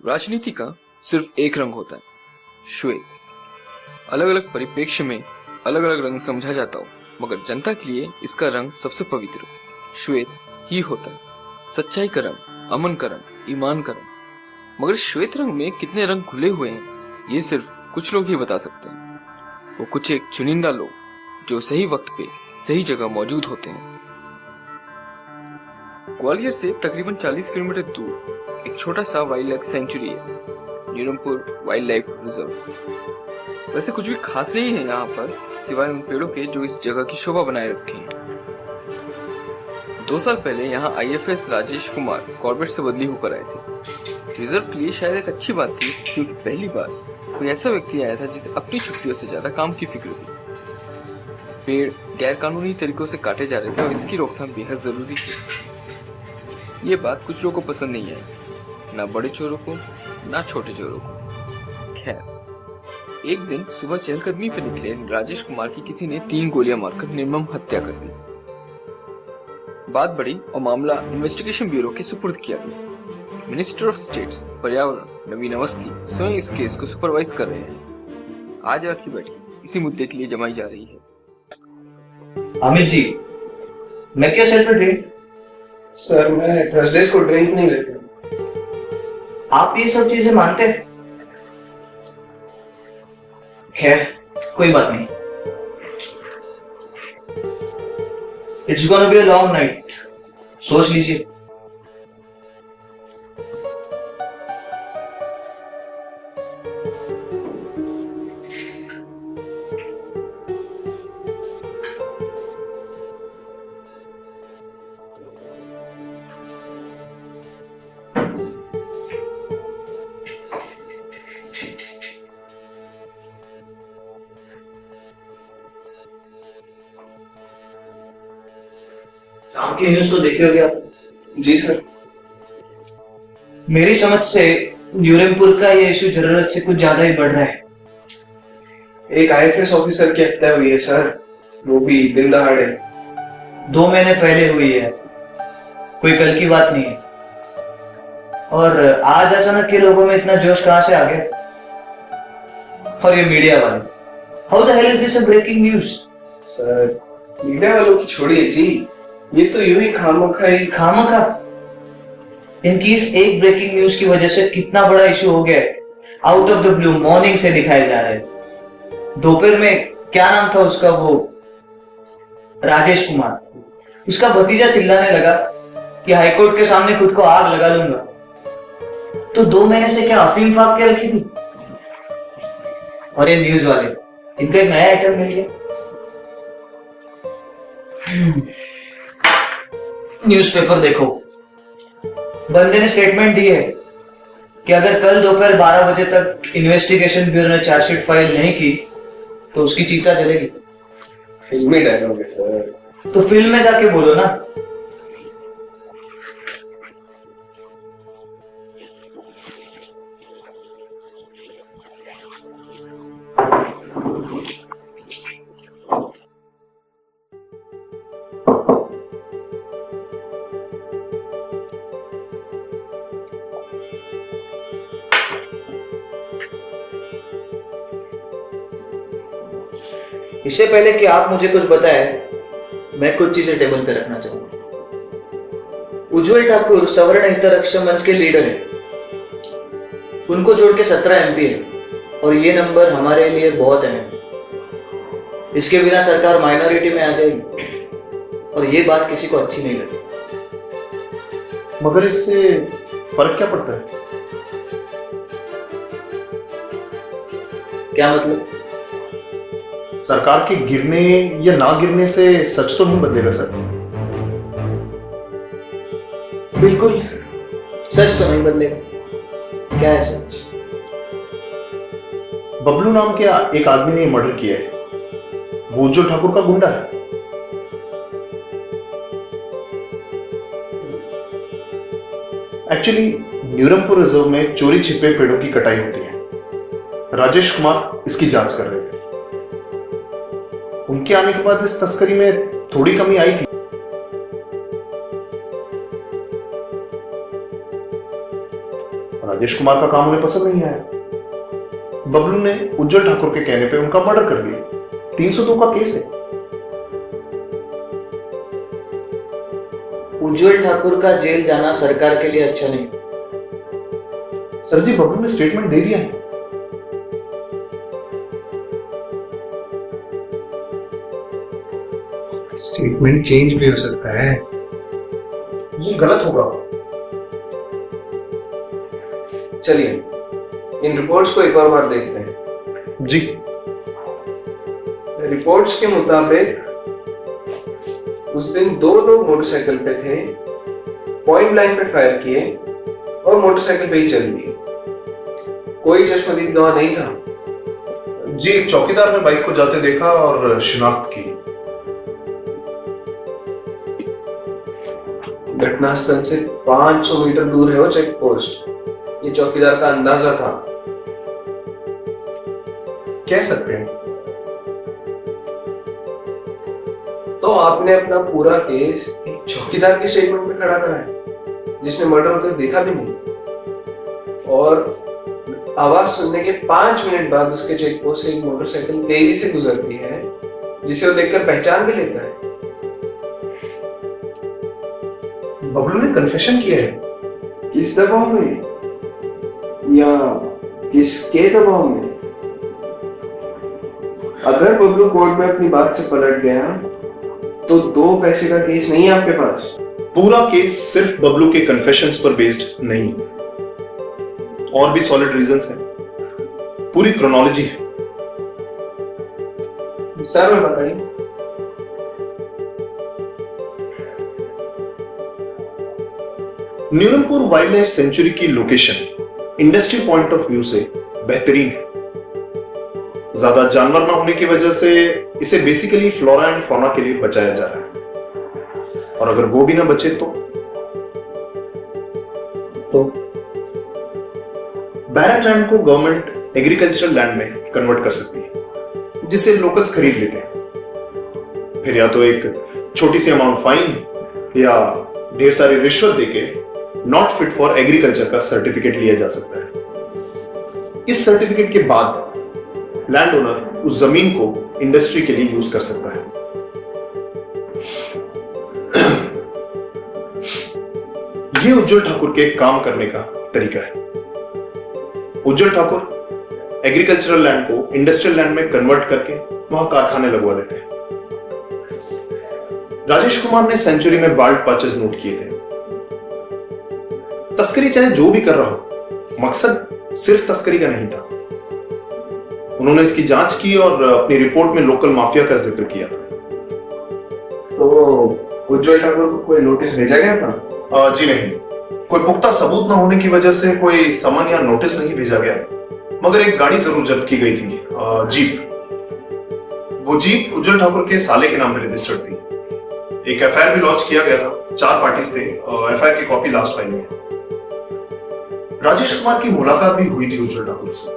राजनीति का सिर्फ एक रंग होता है, श्वेत। अलग अलग परिप्रेक्ष्य में अलग अलग रंग समझा जाता हो, मगर जनता के लिए इसका रंग सबसे पवित्र श्वेत ही होता है। सच्चाई का रंग, अमन का रंग, ईमान का रंग। मगर श्वेत रंग में कितने रंग घुले हुए हैं, ये सिर्फ कुछ लोग ही बता सकते हैं। वो कुछ एक चुनिंदा लोग जो सही वक्त पे सही जगह मौजूद होते हैं। ग्वालियर से तकरीबन 40 किलोमीटर दूर एक छोटा सा वाइल्ड लाइफ सेंचुरी है, न्यूरमपुर वाइल्ड लाइफ रिजर्व। वैसे कुछ भी खास नहीं है यहाँ पर, सिवाय उन पेड़ों के जो इस जगह की शोभा बनाए रखे हैं। 2 साल पहले यहाँ IFS राजेश कुमार कॉर्बेट से बदली होकर आए थे। रिजर्व के लिए शायद एक अच्छी बात थी, क्योंकि पहली बार कोई ऐसा व्यक्ति आया था जिसे अपनी छुट्टियों से ज्यादा काम की फिक्र थी। पेड़ गैर कानूनी तरीकों से काटे जा रहे थे और इसकी रोकथाम बेहद जरूरी थी। ये बात कुछ लोगों को पसंद नहीं आई, ना बड़े चोरों को ना छोटे चोरों को। खैर, एक दिन सुबह चहलकदमी पर निकले राजेश कुमार की किसी ने 3 गोलियां मारकर निर्मम हत्या कर दी। बात बढ़ी और मामला इन्वेस्टिगेशन ब्यूरो के सुपुर्द किया गया। मिनिस्टर ऑफ स्टेट्स पर्यावरण नवीन अवस्थी स्वयं इस केस को सुपरवाइज कर रहे हैं। आज रात की बैठक इसी मुद्दे के लिए जमाई जा रही है। अमित जी, मैं क्या सेल्फ ड्रिंक? सर, मैं थर्सडेज को ड्रिंक नहीं लेता। आप ये सब चीजें मानते हैं? खैर, कोई बात नहीं। It's gonna be a long night, सोच लीजिए। शाम की न्यूज तो देखे होंगे आप? जी सर। मेरी समझ से न्यूरमपुर का ये इशू जरूरत से कुछ ज्यादा ही बढ़ रहा है। एक IFS ऑफिसर की हत्या हुई है सर, वो भी दिन दहाड़े। 2 महीने पहले हुई है, कोई कल की बात नहीं है। और आज अचानक के लोगों में इतना जोश कहां से आ गया? और ये मीडिया वाले, how the hell is this a breaking news? Sir, media वालों की छोड़िए जी, ये तो यूं ही खामखा इनकी इस एक ब्रेकिंग न्यूज की वजह से कितना बड़ा इशू हो गया है। Out of the blue morning से दिखाए जा रहे हैं। दोपहर में क्या नाम था उसका, वो राजेश कुमार, उसका भतीजा चिल्लाने लगा कि हाईकोर्ट के सामने खुद को आग लगा लूंगा। तो 2 महीने से क्या अफीम फाप के रखी थी? और ये न्यूज वाले, इनका एक नया आइटम मिल गया। न्यूज़पेपर देखो, बंदे ने स्टेटमेंट दी है कि अगर कल दोपहर 12 बजे तक इन्वेस्टिगेशन ब्यूरो ने चार्जशीट फाइल नहीं की तो उसकी चीता जलेगी। फिल्मी डायलॉग है सर। तो फिल्म में जाके बोलो ना। इससे पहले कि आप मुझे कुछ बताएं, मैं कुछ चीजें टेबल पे रखना चाहूंगा। उज्जवल ठाकुर सवर्ण हितरक्षक मंच के लीडर हैं। उनको जोड़ के 17 MP है और ये नंबर हमारे लिए बहुत अहम। इसके बिना सरकार माइनॉरिटी में आ जाएगी और ये बात किसी को अच्छी नहीं लगती। मगर इससे फर्क क्या पड़ता है? क्या मतलब? सरकार के गिरने या ना गिरने से सच तो नहीं बदलेगा सर। बिल्कुल, सच तो नहीं बदलेगा। क्या है सच? बबलू नाम के एक आदमी ने मर्डर किया है। वो उज्जवल ठाकुर का गुंडा है। एक्चुअली न्यूरमपुर रिजर्व में चोरी छिपे पेड़ों की कटाई होती है। राजेश कुमार इसकी जांच कर रहे थे। उनके आने के बाद इस तस्करी में थोड़ी कमी आई थी। राजेश कुमार का काम उन्हें पसंद नहीं आया। बबलू ने उज्जवल ठाकुर के कहने पे उनका मर्डर कर दिया। 302 का केस है। उज्जवल ठाकुर का जेल जाना सरकार के लिए अच्छा नहीं। सर जी, बबलू ने स्टेटमेंट दे दिया है। स्टेटमेंट चेंज भी हो सकता है। ये गलत होगा। चलिए इन रिपोर्ट्स को एक और बार देखते हैं। जी। रिपोर्ट्स के मुताबिक उस दिन 2 लोग मोटरसाइकिल पे थे, पॉइंट ब्लैंक पे फायर किए और मोटरसाइकिल पे ही चल दिए। कोई चश्मदीद गवाह नहीं था। जी, एक चौकीदार ने बाइक को जाते देखा और शिनाख्त की। घटनास्थल से 500 मीटर दूर है वो चेक पोस्ट। ये चौकीदार का अंदाजा था। कह सकते हैं। तो आपने अपना पूरा केस एक चौकीदार के स्टेटमेंट पे खड़ा करा है, जिसने मर्डर होते देखा भी नहीं, और आवाज सुनने के 5 मिनट बाद उसके चेक पोस्ट से एक मोटरसाइकिल तेजी से गुजरती है, जिसे वो देखकर पहचान भी लेता है। बबलू ने कन्फेशन किया है। किस दबाव में या किसके दबाव में? अगर बबलू कोर्ट में अपनी बात से पलट गया तो 2 पैसे का केस नहीं है आपके पास। पूरा केस सिर्फ बबलू के कन्फेशंस पर बेस्ड नहीं, और भी सॉलिड रीजंस हैं। पूरी क्रोनोलॉजी है। सर में बताइए। न्यूरमपुर वाइल्ड लाइफ सेंचुरी की location industry point of view से बेहतरीन है। ज्यादा जानवर ना होने की वजह से इसे बेसिकली फ्लोरा एंड फौना के लिए बचाया जा रहा है, और अगर वो भी ना बचे तो बैरक लैंड को गवर्नमेंट एग्रीकल्चरल लैंड में कन्वर्ट कर सकती है, जिसे लोकल्स खरीद लेते हैं। फिर या तो एक छोटी सी अमाउंट फाइन या ढेर सारी रिश्वत देके नॉट फिट फॉर एग्रीकल्चर का सर्टिफिकेट लिया जा सकता है। इस सर्टिफिकेट के बाद लैंड ओनर उस जमीन को इंडस्ट्री के लिए यूज कर सकता है। यह उज्जवल ठाकुर के काम करने का तरीका है। उज्जवल ठाकुर एग्रीकल्चरल लैंड को इंडस्ट्रियल लैंड में कन्वर्ट करके वहां कारखाने लगवा देते हैं। राजेश कुमार ने सेंचुरी में बाल्ट पैचेस नोट किए थे। तस्करी चाहे जो भी कर रहा हो, मकसद सिर्फ तस्करी का नहीं था। उन्होंने इसकी जांच की और अपनी रिपोर्ट में लोकल माफिया का जिक्र किया। तो उज्जवल ठाकुर को कोई नोटिस भेजा गया था? जी नहीं, कोई पुख्ता सबूत ना होने की वजह से कोई समन या नोटिस नहीं भेजा गया, मगर एक गाड़ी जरूर जब्त की गई थी, जीप। वो जीप उज्जवल ठाकुर के साले के नाम पर रजिस्टर्ड थी। एक एफआईआर भी लॉन्च किया गया था। 4 पार्टीज थे। एफआईआर की कॉपी लास्ट फाइल में। राजेश कुमार की मुलाकात भी हुई थी उज्जवल ठाकुर से,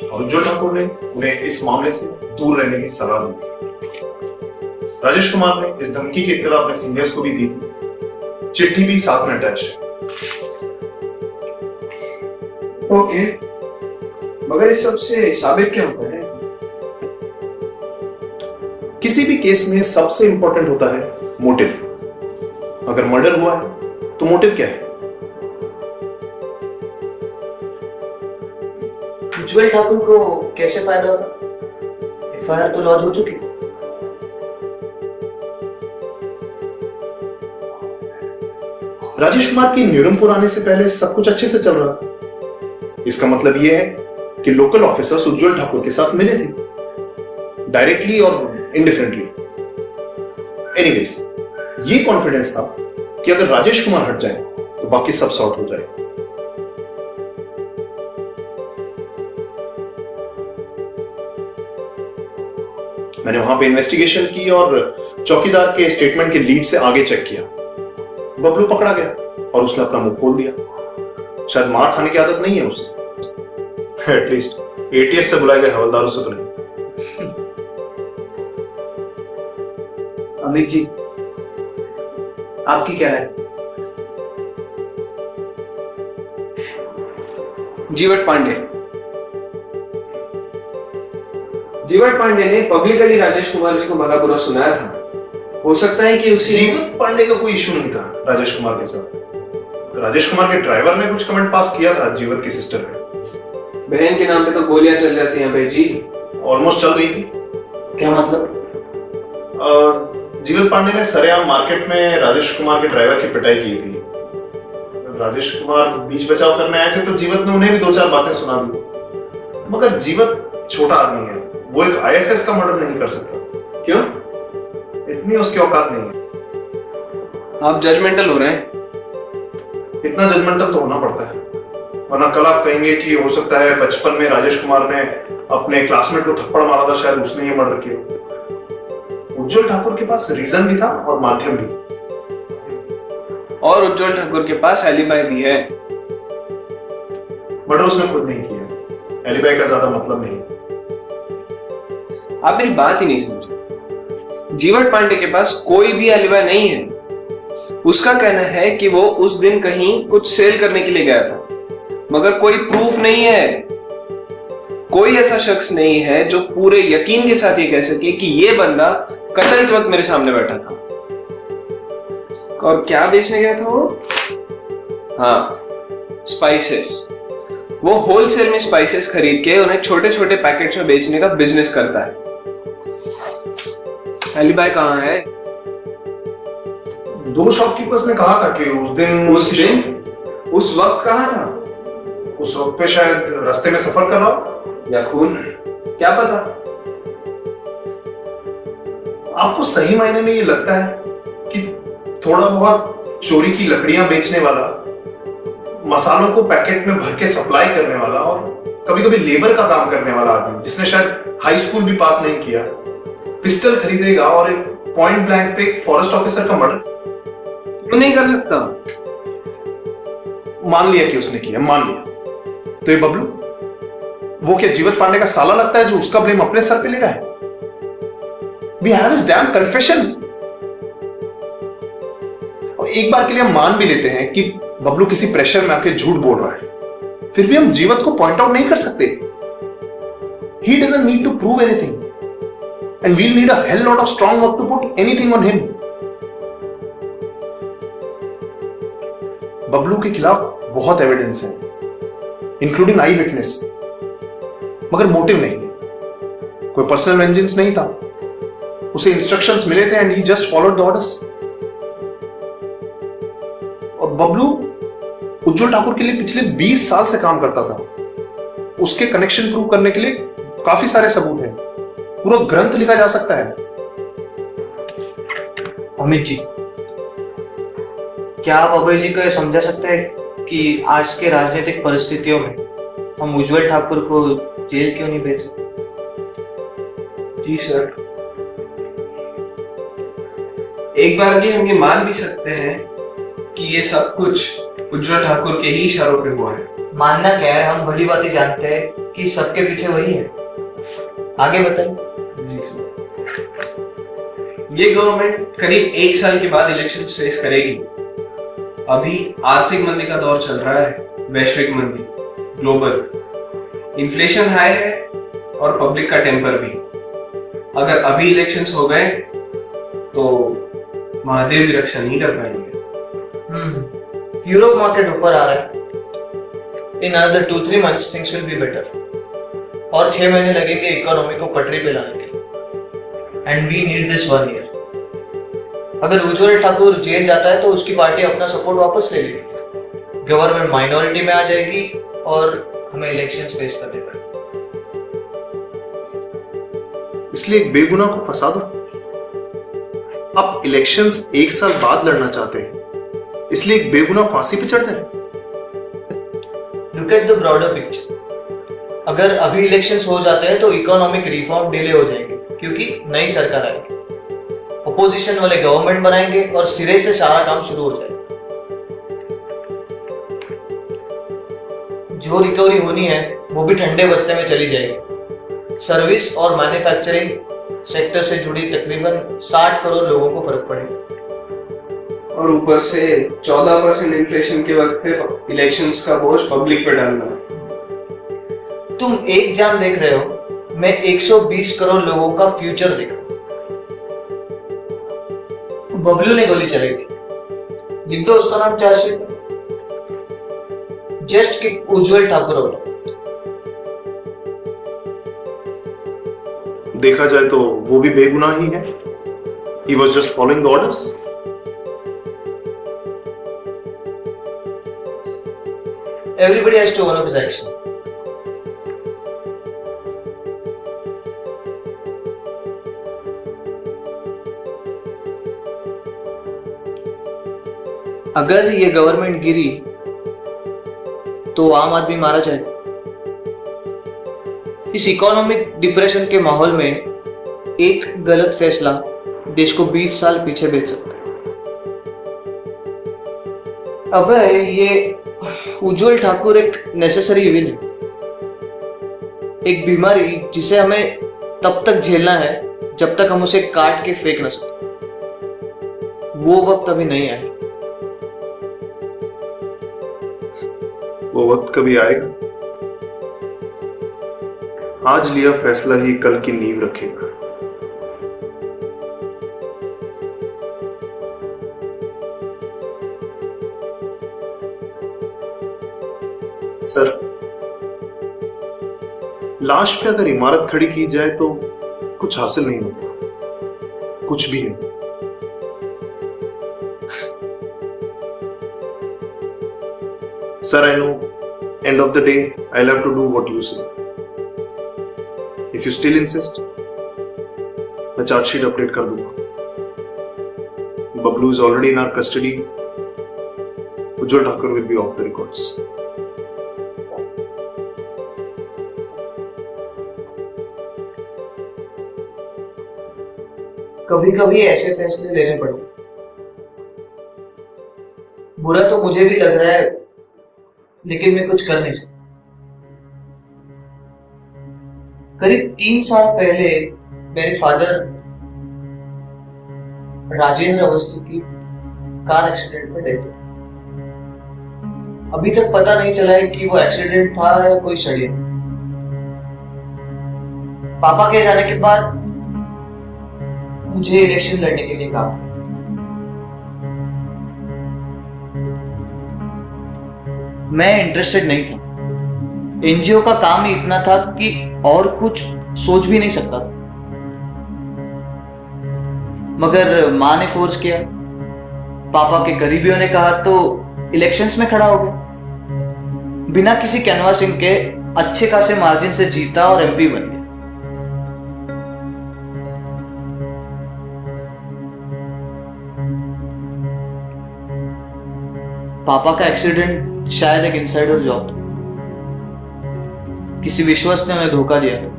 और उज्जवल ठाकुर ने उन्हें इस मामले से दूर रहने की सलाह दी। राजेश कुमार ने इस धमकी की इत्तला अपने सीनियर्स को भी दी थी। चिट्ठी भी साथ में अटैच है। ओके, मगर इस सब से साबित क्या होता है? किसी भी केस में सबसे इंपॉर्टेंट होता है मोटिव। अगर मर्डर हुआ है तो मोटिव क्या है? उज्जवल ठाकुर को कैसे फायदा होगा? एफआईआर तो लॉन्च हो चुकी। राजेश कुमार की न्यूरमपुर आने से पहले सब कुछ अच्छे से चल रहा था। इसका मतलब यह है कि लोकल ऑफिसर्स उज्जवल ठाकुर के साथ मिले थे, डायरेक्टली और इनडिफरेंटली। एनीवेज, ये कॉन्फिडेंस था कि अगर राजेश कुमार हट जाए तो बाकी सब सॉर्ट हो जाए। मैंने वहां पे इन्वेस्टिगेशन की और चौकीदार के स्टेटमेंट के लीड से आगे चेक किया। बबलू पकड़ा गया और उसने अपना मुंह खोल दिया। शायद मार खाने की आदत नहीं है उसे, एटलीस्ट एटीएस से बुलाए गए हवलदारों से तो नहीं। अमित जी, आपकी क्या है? जीवट पांडे। जीवट पांडे ने पब्लिकली राजेश कुमार जी को भला बुरा सुनाया था। हो सकता है कि उसी जीवत पांडे का कोई इशू नहीं था राजेश कुमार के साथ। राजेश कुमार के ड्राइवर ने कुछ कमेंट पास किया था जीवत की सिस्टर पे। बहन के नाम पे तो गोलियां चल जाती हैं भाई जी। ऑलमोस्ट चल गई थी। क्या मतलब? जीवत पांडे ने सरेआम मार्केट में राजेश कुमार के ड्राइवर की पिटाई की थी। राजेश कुमार बीच बचाव करने आए थे तो जीवत ने उन्हें भी 2-4 बातें सुना दी। मगर जीवत छोटा आदमी है, वो एक आईएफएस का मर्डर नहीं कर सकता। क्यों? इतनी उसकी औकात नहीं है। आप जजमेंटल हो रहे हैं। इतना जजमेंटल तो होना पड़ता है, वरना कल आप कहेंगे कि हो सकता है बचपन में राजेश कुमार ने अपने क्लासमेट को थप्पड़ मारा था, शायद उसने ये मर्डर किया। उज्जवल ठाकुर के पास रीजन भी था और माध्यम भी। और उज्जवल ठाकुर के पास एलिबाई भी है। मर्डर उसने खुद नहीं किया, एलिबाई का ज्यादा मतलब नहीं। आप मेरी बात ही नहीं समझे। जीवट पांडे के पास कोई भी एलिबाई नहीं है। उसका कहना है कि वो उस दिन कहीं कुछ सेल करने के लिए गया था, मगर कोई प्रूफ नहीं है। कोई ऐसा शख्स नहीं है जो पूरे यकीन के साथ ये कह सके कि ये बंदा कत्ल के वक्त मेरे सामने बैठा था। और क्या बेचने गया था वो? हाँ, स्पाइसेस। वो होलसेल में स्पाइसेस खरीद के उन्हें छोटे छोटे पैकेट्स में बेचने का बिजनेस करता है। एलिबाई कहाँ है? 2 शॉपकीपर्स ने कहा था कि उस वक्त कहाँ था? उस वक्त पे शायद रास्ते में सफर कर रहा हो या खून, क्या पता। आपको सही मायने में ये लगता है कि थोड़ा बहुत चोरी की लकड़ियां बेचने वाला, मसालों को पैकेट में भर के सप्लाई करने वाला और कभी कभी लेबर का काम करने वाला आदमी जिसने शायद हाई स्कूल भी पास नहीं किया, पिस्टल खरीदेगा और एक पॉइंट ब्लैंक पे एक फॉरेस्ट ऑफिसर का मर्डर क्यों नहीं कर सकता? मान लिया कि उसने किया, मान लिया, तो ये बबलू वो क्या जीवत पांडे का साला लगता है जो उसका ब्लेम अपने सर पे ले रहा है? We have his damn confession। और एक बार के लिए हम मान भी लेते हैं कि बबलू किसी प्रेशर में आके झूठ बोल रहा है, फिर भी हम जीवत को पॉइंट आउट नहीं कर सकते। He doesn't need to prove anything and we'll need a hell lot of strong work to put anything on him। Bablu के खिलाफ बहुत एविडेंस है, इंक्लूडिंग आई विटनेस, मगर मोटिव नहीं, कोई पर्सनल वेंजेंस नहीं था। उसे इंस्ट्रक्शंस मिले थे and he just followed the orders. और बबलू उज्जवल ठाकुर के लिए पिछले 20 साल से काम करता था। उसके कनेक्शन प्रूव करने के लिए काफी सारे सबूत हैं, पूरा ग्रंथ लिखा जा सकता है। अमित जी, क्या आप अभय जी को यह समझा सकते हैं कि आज के राजनीतिक परिस्थितियों में हम उज्जवल ठाकुर को जेल क्यों नहीं भेज सकते? जी सर, एक बार भी हम ये मान भी सकते हैं कि ये सब कुछ उज्जवल ठाकुर के ही इशारों पे हुआ है। मानना क्या है, हम भली बात ही जानते हैं कि सबके पीछे वही है। आगे बताइए। ये गवर्नमेंट करीब 1 साल के बाद इलेक्शन फेस करेगी। अभी आर्थिक मंदी का दौर चल रहा है, वैश्विक मंदी, ग्लोबल इन्फ्लेशन हाई है और पब्लिक का टेम्पर भी। अगर अभी इलेक्शंस हो गए तो महादेव भी रक्षा नहीं कर पाएंगे। यूरोप मार्केट ऊपर आ रहा है। In another 2-3 months things will be better. और 6 महीने लगेंगे इकोनॉमी को पटरी पे लाने के लिए। And we need this 1 year। अगर उज्जवल ठाकुर जेल जाता है तो उसकी पार्टी अपना सपोर्ट वापस ले लेगी, गवर्नमेंट माइनॉरिटी में आ जाएगी और हमें इलेक्शंस फेस करने पड़ेंगे। इसलिए एक बेगुनाह को फंसा दो। आप इलेक्शंस 1 साल बाद लड़ना चाहते हैं, इसलिए एक बेगुनाह फांसी पे चढ़ जाए। Look at the broader picture. अगर अभी इलेक्शंस हो जाते हैं तो इकोनॉमिक रिफॉर्म डिले हो जाएंगे क्योंकि नई सरकार आएगी, अपोजिशन वाले गवर्नमेंट बनाएंगे और सिरे से सारा काम शुरू हो जाएगा। जो रिकवरी होनी है वो भी ठंडे बस्ते में चली जाएगी। सर्विस और मैन्युफैक्चरिंग सेक्टर से जुड़ी तकरीबन 60 करोड़ लोगों को फर्क पड़ेगा। और ऊपर से 14% इन्फ्लेशन के वक्त पे इलेक्शंस का बोझ पब्लिक पे डालना। तुम एक जान देख रहे हो, मैं 120 करोड़ लोगों का फ्यूचर देख रहा हूं। बबलू ने गोली चलाई थी, लिख दो उसका नाम चार्जशीट में। जस्ट कीप उज्जवल ठाकुर आउट। देखा जाए तो वो भी बेगुनाह ही है। He was just following the orders. Everybody has to own up his action. अगर ये गवर्नमेंट गिरी तो आम आदमी मारा जाएगा। इस इकोनॉमिक डिप्रेशन के माहौल में एक गलत फैसला देश को 20 साल पीछे भेज सकता है। अब ये उज्जवल ठाकुर एक नेसेसरी इविल है, एक बीमारी जिसे हमें तब तक झेलना है जब तक हम उसे काट के फेंक न सके। वो वक्त अभी नहीं आया। वो वक्त कभी आएगा। आज लिया फैसला ही कल की नींव रखेगा। सर, लाश पे अगर इमारत खड़ी की जाए तो कुछ हासिल नहीं होगा, कुछ भी नहीं। Sir, I know, end of the day, I'll have to do what you say. If you still insist, मैं चार्जशीट अपडेट कर दूंगा। Bablu is already in our custody. Ujjwal Thakur will be off the records. कभी कभी ऐसे फैसले लेने पड़ते। बुरा तो मुझे भी लग रहा है, लेकिन मैं कुछ कर नहीं सकता। करीब 3 साल पहले मेरे फादर राजेंद्र अवस्थी की कार एक्सीडेंट में डेथ हुई। अभी तक पता नहीं चला है कि वो एक्सीडेंट था या कोई षड्यंत्र। पापा के जाने के बाद मुझे इलेक्शन लड़ने के लिए कहा। मैं इंटरेस्टेड नहीं था। एनजीओ का काम ही इतना था कि और कुछ सोच भी नहीं सकता था। मगर माँ ने फोर्स किया, पापा के करीबियों ने कहा तो इलेक्शंस में खड़ा हो गया। बिना किसी कैनवासिंग के अच्छे खासे मार्जिन से जीता और एमपी बन गया। पापा का एक्सीडेंट शायद एक इनसाइडर जॉब था। किसी विश्वास ने उन्हें धोखा दिया था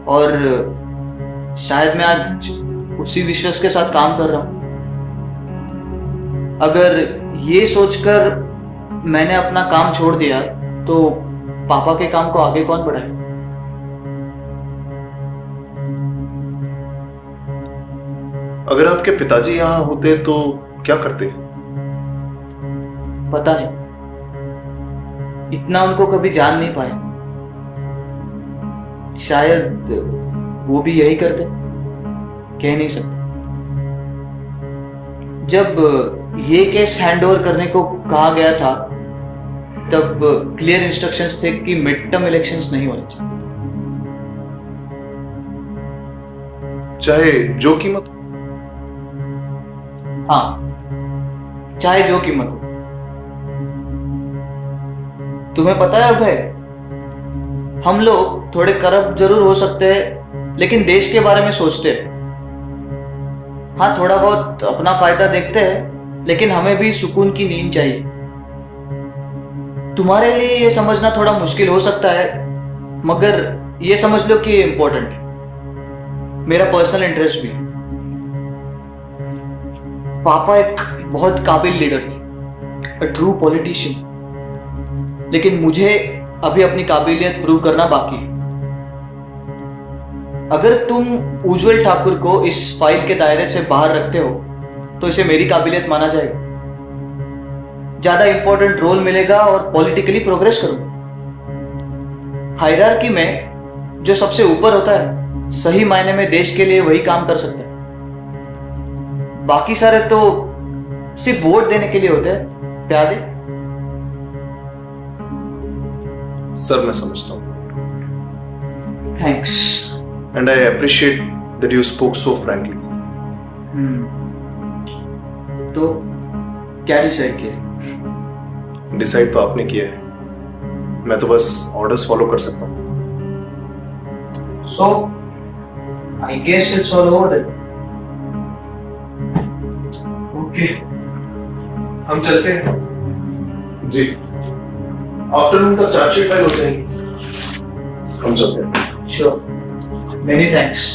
और शायद मैं आज उसी विश्वास के साथ काम कर रहा हूं। अगर ये सोचकर मैंने अपना काम छोड़ दिया तो पापा के काम को आगे कौन बढ़ाए? अगर आपके पिताजी यहां होते तो क्या करते? पता नहीं, इतना उनको कभी जान नहीं पाए। शायद वो भी यही करते, कह नहीं सकते। जब ये केस हैंडओवर करने को कहा गया था तब क्लियर इंस्ट्रक्शंस थे कि मिड टर्म इलेक्शंस नहीं होने चाहिए, चाहे जो कीमत। हाँ, चाहे जो कीमत हो। तुम्हें पता है अभय, हम लोग थोड़े करप्ट जरूर हो सकते हैं लेकिन देश के बारे में सोचते हैं। हाँ, थोड़ा बहुत अपना फायदा देखते हैं लेकिन हमें भी सुकून की नींद चाहिए। तुम्हारे लिए ये समझना थोड़ा मुश्किल हो सकता है मगर ये समझ लो कि ये इंपॉर्टेंट है। मेरा पर्सनल इंटरेस्ट भी। पापा एक बहुत काबिल लीडर थे, अ ट्रू पॉलिटिशियन, लेकिन मुझे अभी अपनी काबिलियत प्रूव करना बाकी है। अगर तुम उज्जवल ठाकुर को इस फाइल के दायरे से बाहर रखते हो तो इसे मेरी काबिलियत माना जाएगा, ज्यादा इंपॉर्टेंट रोल मिलेगा और पॉलिटिकली प्रोग्रेस करूंगा। हायरार्की में जो सबसे ऊपर होता है सही मायने में देश के लिए वही काम कर सकता है, बाकी सारे तो सिर्फ वोट देने के लिए होते हैं। प्यादे। सर मैं समझता हूँ, thanks. And I appreciate that you spoke so frankly. तो क्या डिसाइड किया? डिसाइड तो आपने किया है, मैं तो बस ऑर्डर्स फॉलो कर सकता हूँ। So, I guess it's all over then. Okay, हम चलते हैं। जी, आफ्टरनून तक चार्जशीट फाइल हो जाएगी, हम चलते हैं। Sure. Many thanks.